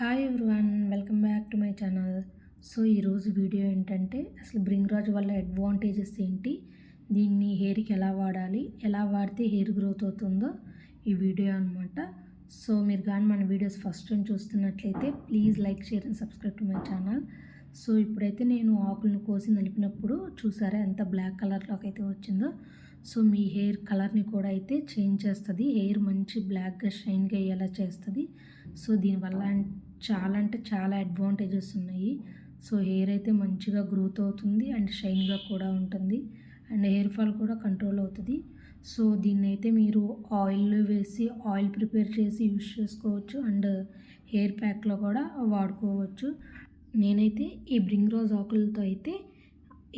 Hi everyone, welcome back to my channel. So ఈరోజు video ఏంటంటే అసలు బ్రింగ్రాజ్ వల్ల అడ్వాంటేజెస్ ఏంటి, దీన్ని హెయిర్కి ఎలా వాడాలి, ఎలా వాడితే హెయిర్ గ్రోత్ అవుతుందో ఈ వీడియో అనమాట. సో మీరు కానీ మన వీడియోస్ ఫస్ట్ టైం చూస్తున్నట్లయితే please like, share and subscribe to my channel. So ఇప్పుడైతే నేను ఆకులను కోసి నలిపినప్పుడు చూసారా ఎంత బ్లాక్ కలర్లోకి అయితే వచ్చిందో. సో మీ హెయిర్ కలర్ని కూడా అయితే చేంజ్ చేస్తుంది, హెయిర్ మంచి బ్లాక్గా షైన్గా అయ్యేలా చేస్తుంది. సో దీనివల్ల చాలా అంటే చాలా అడ్వాంటేజెస్ ఉన్నాయి. సో హెయిర్ అయితే మంచిగా గ్రోత్ అవుతుంది అండ్ షైన్గా కూడా ఉంటుంది అండ్ హెయిర్ ఫాల్ కూడా కంట్రోల్ అవుతుంది. సో దీన్ని అయితే మీరు ఆయిల్ వేసి ఆయిల్ ప్రిపేర్ చేసి యూస్ చేసుకోవచ్చు అండ్ హెయిర్ ప్యాక్లో కూడా వాడుకోవచ్చు. నేనైతే ఈ బ్రింగ్రాజ్ ఆకులతో అయితే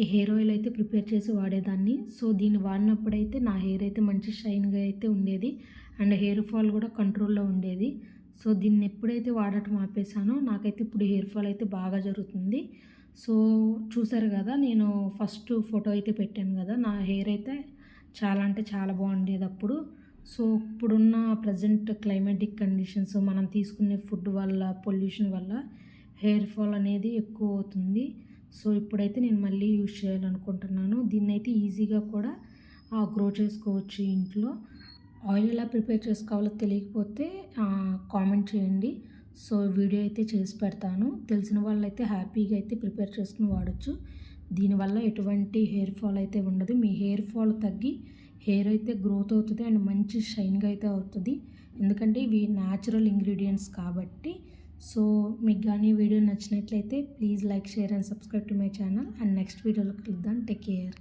ఈ హెయిర్ ఆయిల్ అయితే ప్రిపేర్ చేసి వాడేదాన్ని. సో దీన్ని వాడినప్పుడైతే నా హెయిర్ అయితే మంచి షైన్గా అయితే ఉండేది అండ్ హెయిర్ ఫాల్ కూడా కంట్రోల్లో ఉండేది. సో దీన్ని ఎప్పుడైతే వాడటం ఆపేసానో నాకైతే ఇప్పుడు హెయిర్ ఫాల్ అయితే బాగా జరుగుతుంది. సో చూసారు కదా, నేను ఫస్ట్ ఫోటో అయితే పెట్టాను కదా, నా హెయిర్ అయితే చాలా అంటే చాలా బాగుండేది అప్పుడు. సో ఇప్పుడున్న ప్రజెంట్ క్లైమాటిక్ కండిషన్స్, మనం తీసుకునే ఫుడ్ వల్ల, పొల్యూషన్ వల్ల హెయిర్ ఫాల్ అనేది ఎక్కువ అవుతుంది. సో ఇప్పుడైతే నేను మళ్ళీ యూజ్ చేయాలనుకుంటున్నాను. దీన్ని అయితే ఈజీగా కూడా గ్రో చేసుకోవచ్చు ఇంట్లో. ఆయిల్ ఎలా ప్రిపేర్ చేసుకోవాలో తెలియకపోతే కామెంట్ చేయండి. సో వీడియో అయితే చేసి పెడతాను. తెలిసిన వాళ్ళైతే హ్యాపీగా అయితే ప్రిపేర్ చేసుకుని వాడచ్చు. దీనివల్ల ఎటువంటి హెయిర్ ఫాల్ అయితే ఉండదు. మీ హెయిర్ ఫాల్ తగ్గి హెయిర్ అయితే గ్రోత్ అవుతుంది అండ్ మంచి షైన్గా అయితే అవుతుంది, ఎందుకంటే ఇవి న్యాచురల్ ఇంగ్రీడియంట్స్ కాబట్టి. సో మీకు కానీ వీడియో నచ్చినట్లయితే please like, share and subscribe to my channel and next వీడియోలో కలుద్దాం. Take care.